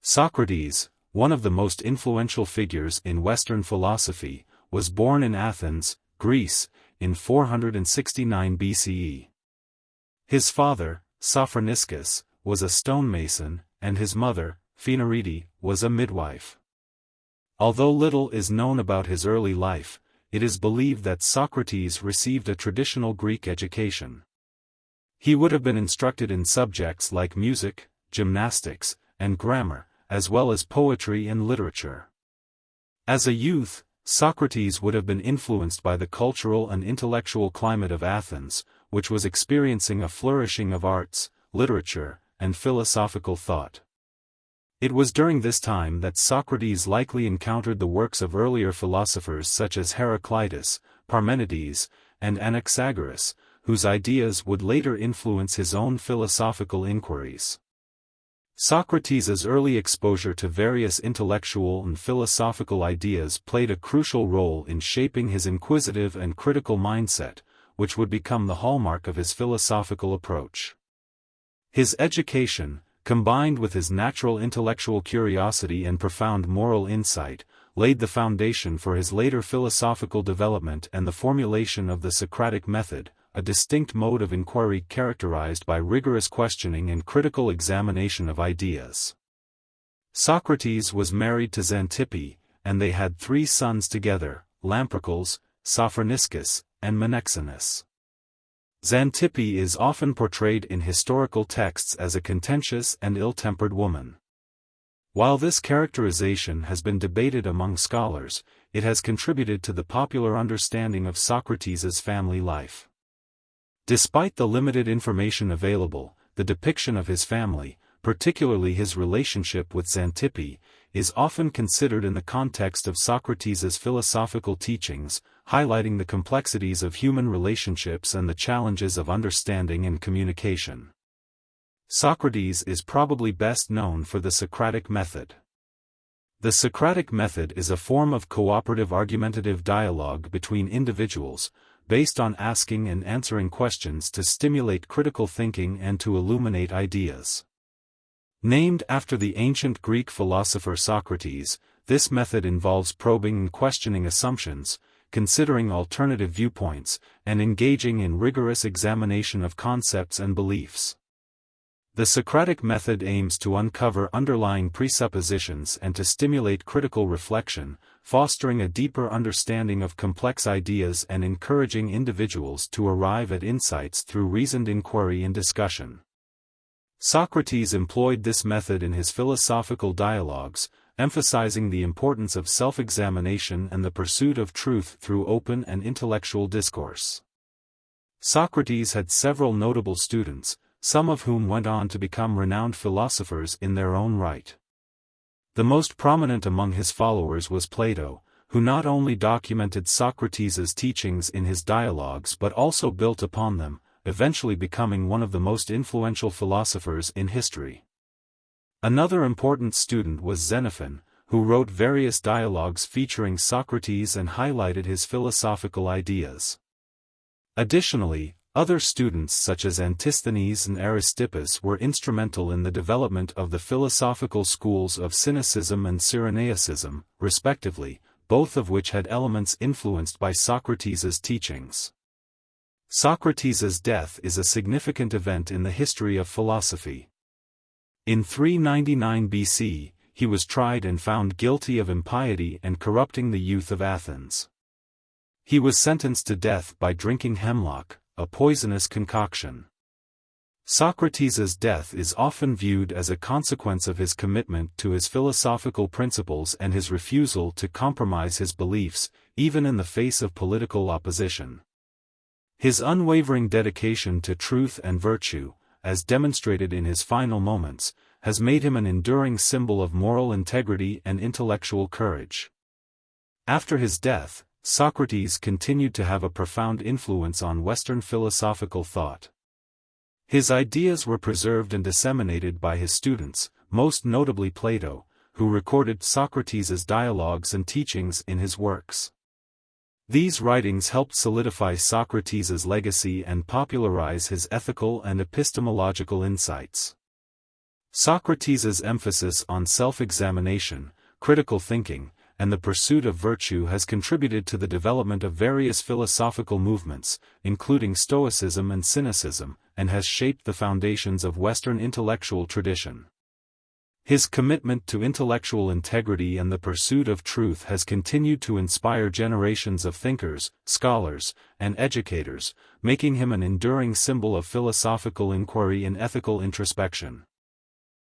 Socrates, one of the most influential figures in Western philosophy, was born in Athens, Greece, in 469 BCE. His father, Socrates, was a stonemason, and his mother, Phaenarete, was a midwife. Although little is known about his early life, it is believed that Socrates received a traditional Greek education. He would have been instructed in subjects like music, gymnastics, and grammar, as well as poetry and literature. As a youth, Socrates would have been influenced by the cultural and intellectual climate of Athens, which was experiencing a flourishing of arts, literature, and philosophical thought. It was during this time that Socrates likely encountered the works of earlier philosophers such as Heraclitus, Parmenides, and Anaxagoras, whose ideas would later influence his own philosophical inquiries. Socrates' early exposure to various intellectual and philosophical ideas played a crucial role in shaping his inquisitive and critical mindset, which would become the hallmark of his philosophical approach. His education, combined with his natural intellectual curiosity and profound moral insight, laid the foundation for his later philosophical development and the formulation of the Socratic method, a distinct mode of inquiry characterized by rigorous questioning and critical examination of ideas. Socrates was married to Xanthippe, and they had 3 sons together, Lamprocles, Sophroniscus, and Menexenus. Xanthippe is often portrayed in historical texts as a contentious and ill-tempered woman. While this characterization has been debated among scholars, it has contributed to the popular understanding of Socrates' family life. Despite the limited information available, the depiction of his family, particularly his relationship with Xanthippe, is often considered in the context of Socrates' philosophical teachings, highlighting the complexities of human relationships and the challenges of understanding and communication. Socrates is probably best known for the Socratic method. The Socratic method is a form of cooperative argumentative dialogue between individuals, based on asking and answering questions to stimulate critical thinking and to illuminate ideas. Named after the ancient Greek philosopher Socrates, this method involves probing and questioning assumptions, considering alternative viewpoints, and engaging in rigorous examination of concepts and beliefs. The Socratic method aims to uncover underlying presuppositions and to stimulate critical reflection, fostering a deeper understanding of complex ideas and encouraging individuals to arrive at insights through reasoned inquiry and discussion. Socrates employed this method in his philosophical dialogues, emphasizing the importance of self-examination and the pursuit of truth through open and intellectual discourse. Socrates had several notable students, some of whom went on to become renowned philosophers in their own right. The most prominent among his followers was Plato, who not only documented Socrates' teachings in his dialogues but also built upon them, eventually becoming one of the most influential philosophers in history. Another important student was Xenophon, who wrote various dialogues featuring Socrates and highlighted his philosophical ideas. Additionally, other students such as Antisthenes and Aristippus were instrumental in the development of the philosophical schools of Cynicism and Cyrenaicism, respectively, both of which had elements influenced by Socrates' teachings. Socrates' death is a significant event in the history of philosophy. In 399 BC, he was tried and found guilty of impiety and corrupting the youth of Athens. He was sentenced to death by drinking hemlock, a poisonous concoction. Socrates' death is often viewed as a consequence of his commitment to his philosophical principles and his refusal to compromise his beliefs, even in the face of political opposition. His unwavering dedication to truth and virtue, as demonstrated in his final moments, has made him an enduring symbol of moral integrity and intellectual courage. After his death, Socrates continued to have a profound influence on Western philosophical thought. His ideas were preserved and disseminated by his students, most notably Plato, who recorded Socrates' dialogues and teachings in his works. These writings helped solidify Socrates' legacy and popularize his ethical and epistemological insights. Socrates' emphasis on self-examination, critical thinking, and the pursuit of virtue has contributed to the development of various philosophical movements, including Stoicism and Cynicism, and has shaped the foundations of Western intellectual tradition. His commitment to intellectual integrity and the pursuit of truth has continued to inspire generations of thinkers, scholars, and educators, making him an enduring symbol of philosophical inquiry and ethical introspection.